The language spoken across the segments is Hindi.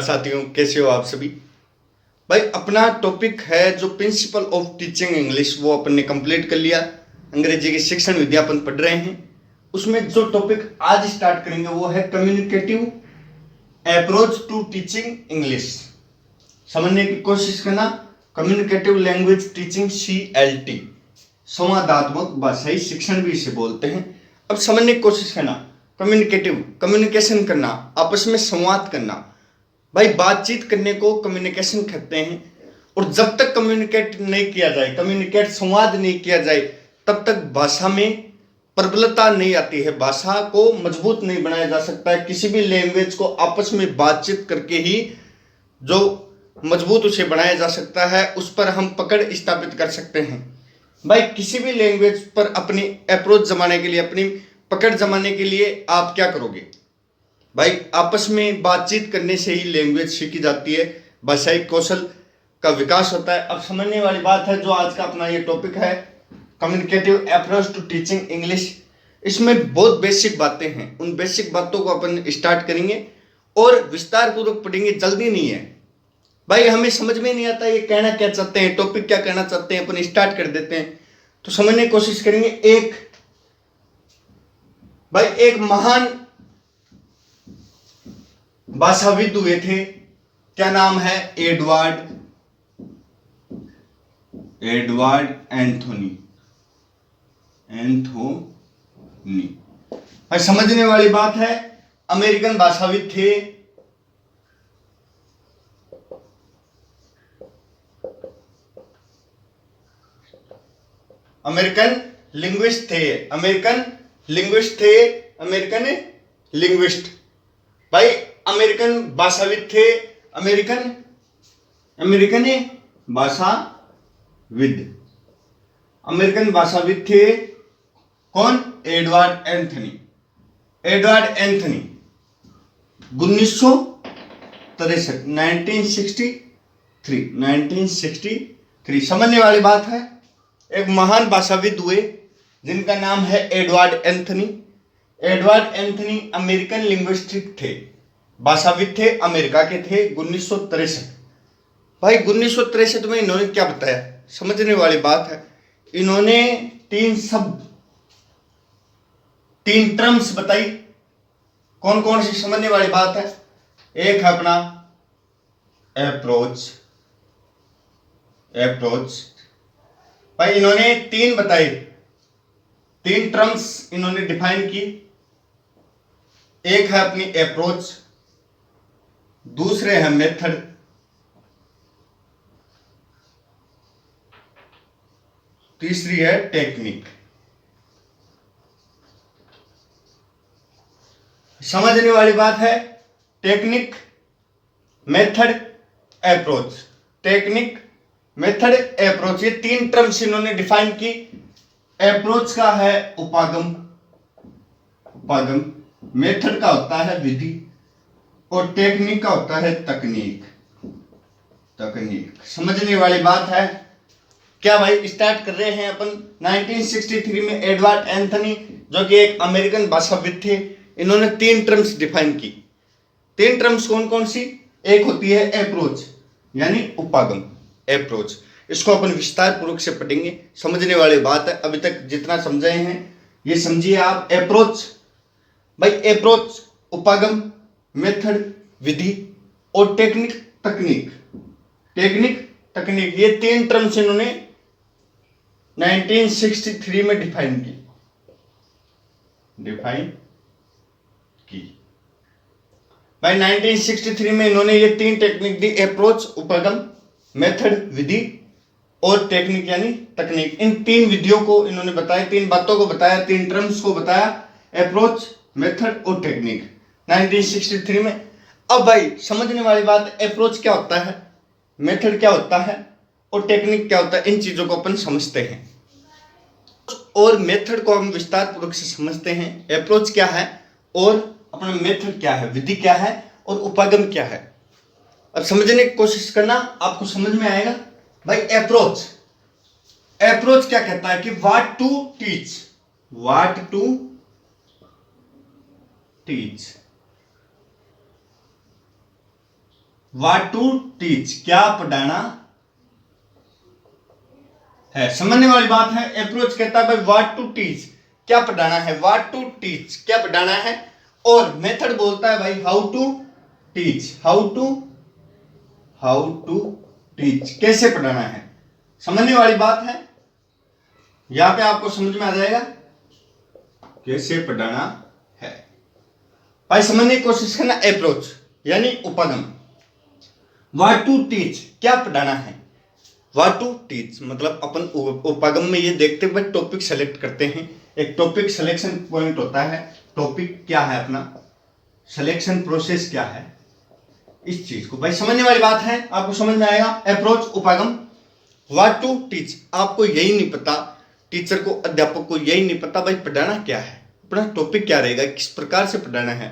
साथियों, कैसे हो आप सभी। भाई अपना टॉपिक है जो प्रिंसिपल ऑफ टीचिंग इंग्लिश, वो अपन ने कंप्लीट कर लिया। अंग्रेजी की शिक्षण विद्या अपन पढ़ रहे हैं। उसमें जो टॉपिक आज स्टार्ट करेंगे वो है communicative approach to teaching English. समझने की कोशिश करना। कम्युनिकेटिव लैंग्वेज टीचिंग CLT, संवादात्मक भाषाई शिक्षण भी इसे बोलते हैं। अब समझने की कोशिश करना। कम्युनिकेटिव, कम्युनिकेशन करना, आपस में संवाद करना। भाई बातचीत करने को कम्युनिकेशन कहते हैं। और जब तक कम्युनिकेट नहीं किया जाए, कम्युनिकेट संवाद नहीं किया जाए, तब तक भाषा में प्रबलता नहीं आती है। भाषा को मजबूत नहीं बनाया जा सकता है। किसी भी लैंग्वेज को आपस में बातचीत करके ही जो मजबूत उसे बनाया जा सकता है, उस पर हम पकड़ स्थापित कर सकते हैं। भाई किसी भी लैंग्वेज पर अपनी अप्रोच जमाने के लिए, अपनी पकड़ जमाने के लिए आप क्या करोगे? भाई आपस में बातचीत करने से ही लैंग्वेज सीखी जाती है, भाषाई कौशल का विकास होता है। अब समझने वाली बात है जो आज का अपना ये टॉपिक है, communicative approach to teaching English. इसमें बहुत बेसिक बातें हैं, उन बेसिक बातों को अपन स्टार्ट करेंगे और विस्तार पूर्वक पढ़ेंगे। जल्दी नहीं है भाई, हमें समझ में नहीं आता ये कहना क्या चाहते हैं, टॉपिक क्या कहना चाहते हैं, अपन स्टार्ट कर देते हैं। तो समझने की कोशिश करेंगे। एक महान भाषाविद हुए थे, क्या नाम है? Edward Anthony. भाई समझने वाली बात है, अमेरिकन भाषाविद थे। अमेरिकन लिंग्विस्ट भाई अमेरिकन भाषाविद थे। अमेरिकन भाषाविद थे। कौन? Edward Anthony. 1963। समझने वाली बात है, एक महान भाषाविद हुए जिनका नाम है एडवर्ड एंथनी। अमेरिकन लिंग्विस्टिक थे, भाषाविद थे, अमेरिका के थे। 1963। भाई 1963 में इन्होंने क्या बताया? समझने वाली बात है, इन्होंने 3 टर्म्स बताई। कौन कौन सी? समझने वाली बात है, एक है अपना अप्रोच। भाई इन्होंने 3 बताई, 3 टर्म्स इन्होंने डिफाइन की। एक है अपनी अप्रोच, दूसरे है मेथड, तीसरी है टेक्निक। समझने वाली बात है, टेक्निक, मेथड, अप्रोच। ये 3 टर्म्स इन्होंने डिफाइन की। अप्रोच का है उपागम, मेथड का होता है विधि, और टेक्निक का होता है तकनीक। समझने वाली बात है क्या भाई? स्टार्ट कर रहे हैं अपन। 1963 में एडवर्ड एंथनी, जो कि एक अमेरिकन भाषाविद थे, इन्होंने 3 टर्म्स डिफाइन की। 3 टर्म्स कौन कौन सी? एक होती है अप्रोच, यानी उपागम। अप्रोच, इसको अपन विस्तार पूर्वक से पढ़ेंगे। समझने वाली बात है, अभी तक जितना समझे हैं ये समझिए आप। अप्रोच, भाई अप्रोच, उपागम, मेथड, विधि, और टेक्निक, तकनीक। ये 3 टर्म्स इन्होंने 1963 में डिफाइन की। भाई 1963 में इन्होंने ये 3 टेक्निक दी, अप्रोच, उपागम, मेथड, विधि, और टेक्निक यानी तकनीक। इन 3 विधियों को इन्होंने बताया, 3 बातों को बताया, 3 टर्म्स को बताया, अप्रोच, मेथड और टेक्निक, 1963 में। अब भाई समझने वाली बात, अप्रोच क्या होता है, मेथड क्या होता है, और टेक्निक क्या होता है, इन चीजों को अपन समझते हैं। और मेथड को हम विस्तार पूर्वक से समझते हैं। अप्रोच क्या है और अपना मेथड क्या है, विधि क्या है और उपागम क्या है। अब समझने की कोशिश करना, आपको समझ में आएगा। भाई अप्रोच क्या कहता है कि what to teach. What to teach, क्या पढ़ाना है। समझने वाली बात है। अप्रोच कहता है भाई व्हाट टू टीच, क्या पढ़ाना है, व्हाट टू टीच, क्या पढ़ाना है। और मेथड बोलता है भाई how to teach, how to teach, कैसे पढ़ाना है। समझने वाली बात है। यहां पे आपको समझ में आ जाएगा कैसे पढ़ाना है। भाई समझने की कोशिश करना। अप्रोच यानी उपागम। व्हाट टू टीच, क्या पढ़ाना है। व्हाट टू टीच मतलब अपन उपागम में ये देखते हुए टॉपिक सेलेक्ट करते हैं। एक टॉपिक सिलेक्शन पॉइंट होता है। टॉपिक क्या है अपना, सिलेक्शन प्रोसेस क्या है, इस चीज को भाई समझने वाली बात है। आपको समझ में आएगा। अप्रोच उपागम। व्हाट टू टीच, आपको यही नहीं पता, टीचर को अध्यापक को यही नहीं पता भाई पढ़ाना क्या है, अपना टॉपिक क्या रहेगा, किस प्रकार से पढ़ाना है,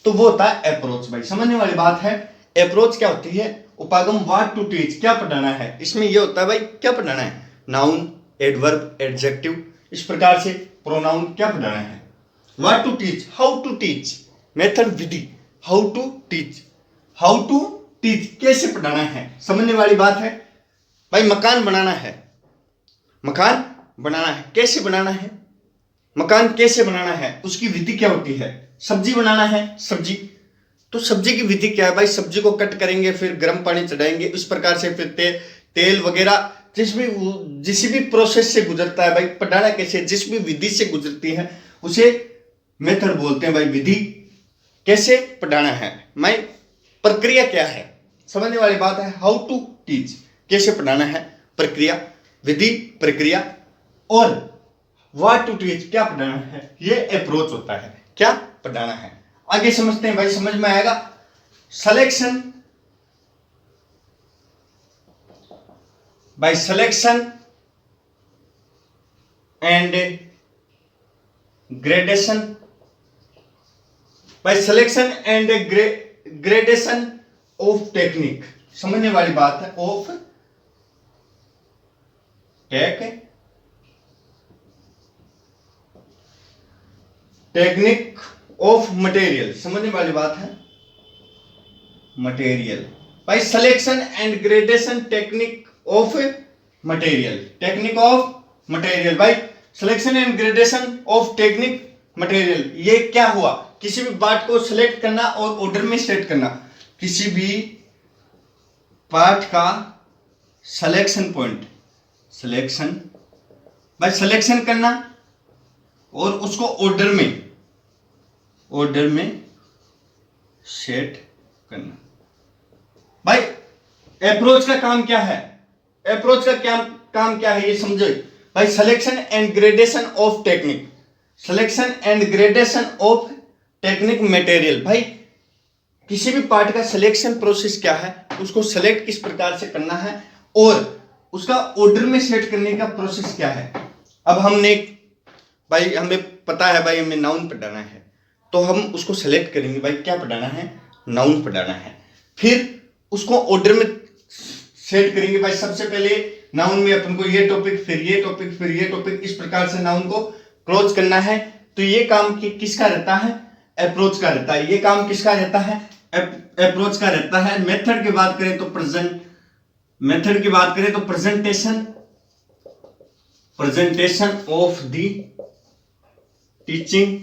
तो वो होता है अप्रोच। भाई समझने वाली बात है। अप्रोच क्या होती है, उपागम। व्हाट टू टीच, क्या पढ़ाना है। इसमें ये होता है भाई क्या पढ़ाना है, नाउन, एडवर्ब, एडजेक्टिव, इस प्रकार से प्रोनाउन, क्या पढ़ाना है। What to teach, how to teach, method, विधि। How to teach, how to teach, कैसे पढ़ाना है। समझने वाली बात है। भाई मकान बनाना है, मकान बनाना है, कैसे बनाना है, मकान कैसे बनाना है, उसकी विधि क्या होती है। सब्जी बनाना है, सब्जी, तो सब्जी की विधि क्या है भाई, सब्जी को कट करेंगे, फिर गर्म पानी चढ़ाएंगे, उस प्रकार से फिर तेल वगैरह जिस भी प्रोसेस से गुजरता है भाई पढ़ाना कैसे, जिस भी विधि से गुजरती है उसे मेथड बोलते हैं भाई, विधि। कैसे पढ़ाना है, मैं प्रक्रिया क्या है। समझने वाली बात है। हाउ टू टीच, कैसे पढ़ाना है, प्रक्रिया, विधि, प्रक्रिया। और व्हाट टू टीच, क्या पढ़ाना है, ये अप्रोच होता है, क्या पढ़ाना है। आगे समझते हैं भाई, समझ में आएगा। Selection, by selection and gradation, by selection and gradation of technique. समझने वाली बात है। ऑफ टेक्निक ऑफ मटेरियल, समझने वाली बात है। Material, by selection and gradation technique of material, technique of material, by selection and gradation of technique material. ये क्या हुआ, किसी भी पार्ट को सिलेक्ट करना और ऑर्डर में सेट करना। किसी भी पार्ट का selection point, selection, by selection करना और उसको ऑर्डर में सेट करना। भाई अप्रोच का काम क्या है, अप्रोच का क्या काम क्या है ये समझो भाई। Selection and gradation of technique, selection and gradation of technique material. भाई किसी भी पार्ट का सिलेक्शन प्रोसेस क्या है, उसको सिलेक्ट किस प्रकार से करना है और उसका ऑर्डर में सेट करने का प्रोसेस क्या है। अब हमने भाई, हमें पता है भाई हमें नाउन पढ़ाना है, तो हम उसको सेलेक्ट करेंगे भाई क्या पढ़ाना है, नाउन पढ़ाना है। फिर उसको ऑर्डर में सेट करेंगे भाई। सबसे पहले नाउन में अपन को ये टॉपिक, फिर ये टॉपिक, फिर ये टॉपिक, इस प्रकार से नाउन को क्लोज करना है। तो ये काम किसका रहता है, अप्रोच का रहता है। ये काम किसका रहता है, अप्रोच का रहता है। मेथड की बात करें तो मेथड की बात करें तो प्रेजेंटेशन ऑफ द टीचिंग,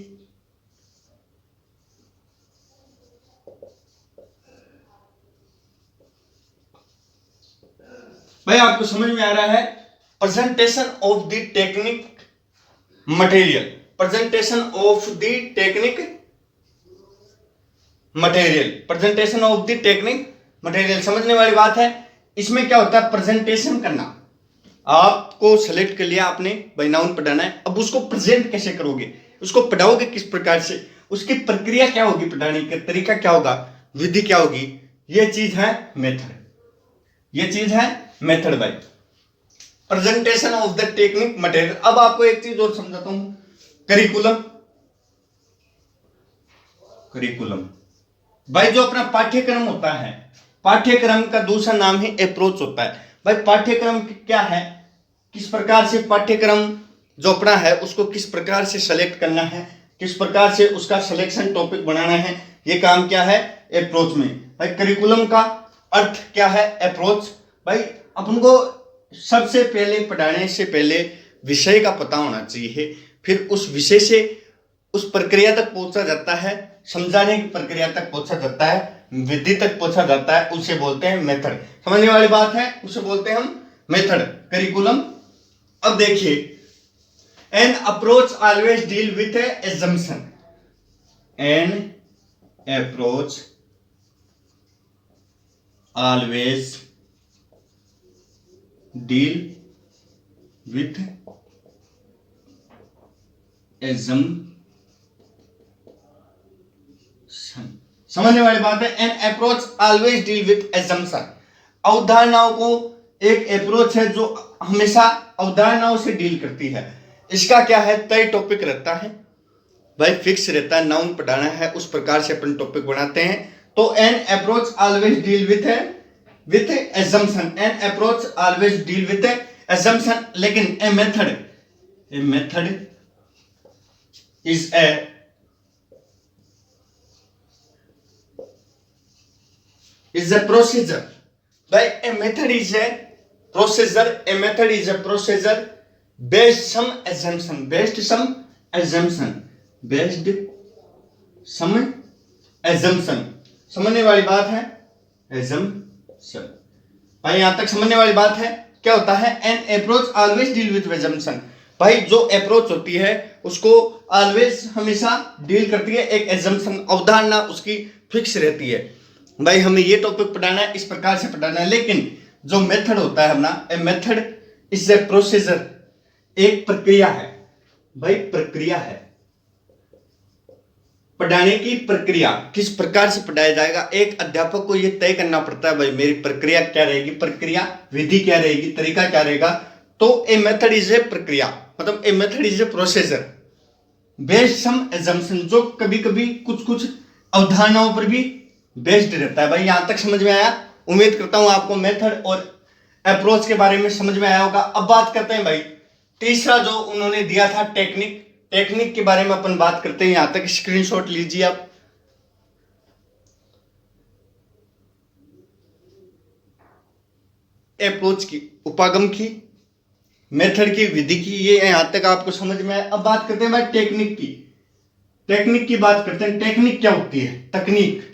भाई आपको समझ में आ रहा है। Presentation of the technique material, presentation of the technique material, presentation of the technique material. समझने वाली बात है। इसमें क्या होता है, प्रेजेंटेशन करना। आपको सेलेक्ट कर लिया आपने भाई, नाउन पढ़ाना है। अब उसको प्रेजेंट कैसे करोगे, उसको पढ़ाओगे किस प्रकार से, उसकी प्रक्रिया क्या होगी, पढ़ाने का तरीका क्या होगा, विधि क्या होगी, ये चीज है मेथड, ये चीज है मेथड भाई। Presentation of the technique material. अब आपको एक चीज और समझाता हूं, करिकुलम। करिकुलम भाई जो अपना पाठ्यक्रम होता है, पाठ्यक्रम का दूसरा नाम ही अप्रोच होता है। भाई पाठ्यक्रम क्या है, किस प्रकार से पाठ्यक्रम जो अपना है उसको किस प्रकार से सेलेक्ट करना है, किस प्रकार से उसका सिलेक्शन टॉपिक बनाना है, ये काम क्या है, अप्रोच में। भाई करिकुलम का अर्थ क्या है अप्रोच। भाई अपन को सबसे पहले पढ़ाने से पहले विषय का पता होना चाहिए, फिर उस विषय से उस प्रक्रिया तक पहुंचा जाता है, समझाने की प्रक्रिया तक पहुंचा जाता है, विधि तक पहुंचा जाता है, उसे बोलते हैं मेथड। समझने वाली बात है, उसे बोलते हैं हम मेथड, करिकुलम। अब देखिए, N approach always deal with assumption. An approach always deal with assumption. समझने वाली बात है, N approach always deal with assumption. अवधारणाओं को एक अप्रोच है जो हमेशा अवधारणाओं से डील करती है। इसका क्या है, तय टॉपिक रहता है भाई, फिक्स रहता है, नाउन पढ़ाना है, उस प्रकार से अपन टॉपिक बनाते हैं। तो an approach always deal with assumption. An approach always deal with assumption. लेकिन a method is a procedure. By a method is a procedure. A method is a procedure based some assumption. Based some assumption. समझने वाली बात है assumption। भाई यहां तक समझने वाली बात है। क्या होता है, an approach always deal with assumption। भाई जो अप्रोच होती है उसको ऑलवेज हमेशा डील करती है एक assumption, अवधारणा उसकी फिक्स रहती है। भाई हमें ये टॉपिक पढ़ाना है, इस प्रकार से पढ़ाना है। लेकिन जो मेथड होता है अपना, ए मेथड इज ए प्रोसीजर, एक प्रक्रिया है भाई, प्रक्रिया है पढ़ाने की। प्रक्रिया किस प्रकार से पढ़ाया जाएगा, एक अध्यापक को यह तय करना पड़ता है भाई मेरी प्रक्रिया क्या रहेगी, प्रक्रिया विधि क्या रहेगी, तरीका क्या रहेगा। तो ए मेथड इज ए प्रक्रिया, मतलब a method is a procedure based some assumption, जो कभी कभी कुछ अवधारणाओं पर भी बेस्ड रहता है। भाई यहां तक समझ में आया? उम्मीद करता हूं आपको मेथड और अप्रोच के बारे में समझ में आया होगा। अब बात करते हैं भाई तीसरा जो उन्होंने दिया था, टेक्निक के बारे में अपन बात करते हैं। यहां तक स्क्रीनशॉट लीजिए आप। अप्रोच की, उपागम की, मेथड की, विधि की, ये यहां तक आपको समझ में आया। अब बात करते हैं भाई टेक्निक की बात करते हैं। टेक्निक क्या होती है? तकनीक,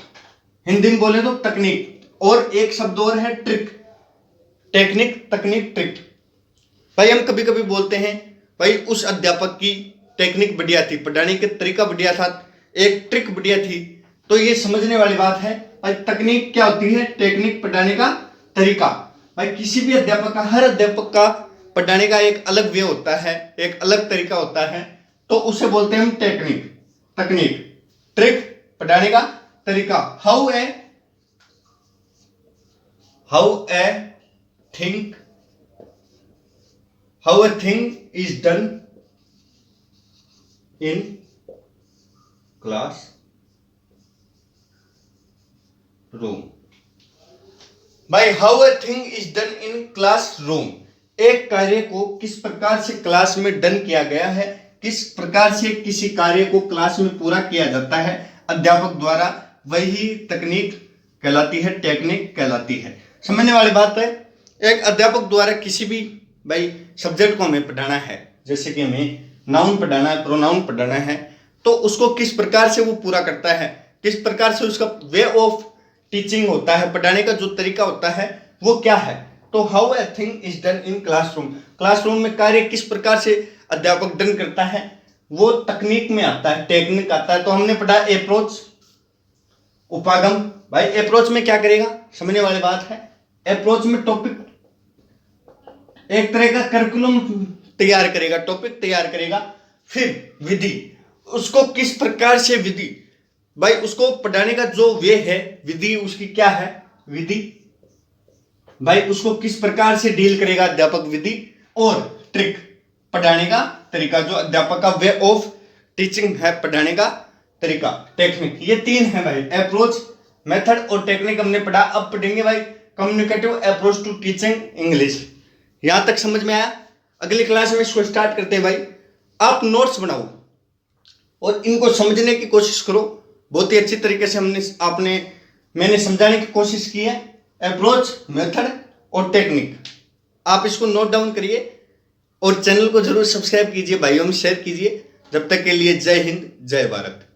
हिंदी में बोले तो तकनीक, और एक शब्द और है ट्रिक। टेक्निक, तकनीक, ट्रिक। भाई हम कभी कभी बोलते हैं भाई उस अध्यापक की टेक्निक बढ़िया थी, पढ़ाने का तरीका बढ़िया था, एक ट्रिक बढ़िया थी। तो ये समझने वाली बात है भाई, तकनीक क्या होती है? टेक्निक, पढ़ाने का तरीका। भाई किसी भी अध्यापक का, हर अध्यापक का पढ़ाने का एक अलग वे होता है, एक अलग तरीका होता है, तो उसे बोलते हैं हम तकनीक, ट्रिक, पढ़ाने का तरीका। How a thing is done in classroom। भाई how a thing is done in classroom, एक कार्य को किस प्रकार से क्लास में डन किया गया है, किस प्रकार से किसी कार्य को क्लास में पूरा किया जाता है अध्यापक द्वारा, वही तकनीक कहलाती है, टेक्निक कहलाती है। समझने वाली बात है। एक अध्यापक द्वारा किसी भी भाई सब्जेक्ट को हमें पढ़ाना है, जैसे कि हमें नाउन पढ़ाना है, प्रोनाउन पढ़ाना है, तो उसको किस प्रकार से वो पूरा करता है, किस प्रकार से उसका वे ऑफ टीचिंग होता है, पढ़ाने का जो तरीका होता है वो क्या है। तो how a thing is done in classroom में कार्य किस प्रकार से अध्यापक डन करता है, वो तकनीक में आता है, टेक्निक आता है। तो हमने पढ़ा अप्रोच, उपागम। भाई अप्रोच में क्या करेगा, समझने वाली बात है। अप्रोच में टॉपिक, एक तरह का करिकुलम तैयार करेगा, टॉपिक तैयार करेगा। फिर विधि, उसको किस प्रकार से विधि, भाई उसको पढ़ाने का जो वे है, विधि उसकी क्या है, विधि भाई उसको किस प्रकार से डील करेगा अध्यापक, विधि। और ट्रिक, पढ़ाने का तरीका, जो अध्यापक का वे ऑफ टीचिंग है, पढ़ाने का तरीका, टेक्निक। ये तीन है भाई, अप्रोच, मेथड और टेक्निक हमने पढ़ा। अब पढ़ेंगे भाई communicative approach to teaching English. यहां तक समझ में आया? अगली क्लास में इसको स्टार्ट करते हैं भाई। आप नोट्स बनाओ और इनको समझने की कोशिश करो। बहुत ही अच्छी तरीके से मैंने समझाने की कोशिश की है। अप्रोच, मेथड और टेक्निक। आप इसको नोट डाउन करिए और चैनल को जरूर सब्सक्राइब कीजिए, भाइयों में शेयर कीजिए। जब तक के लिए जय हिंद, जय भारत।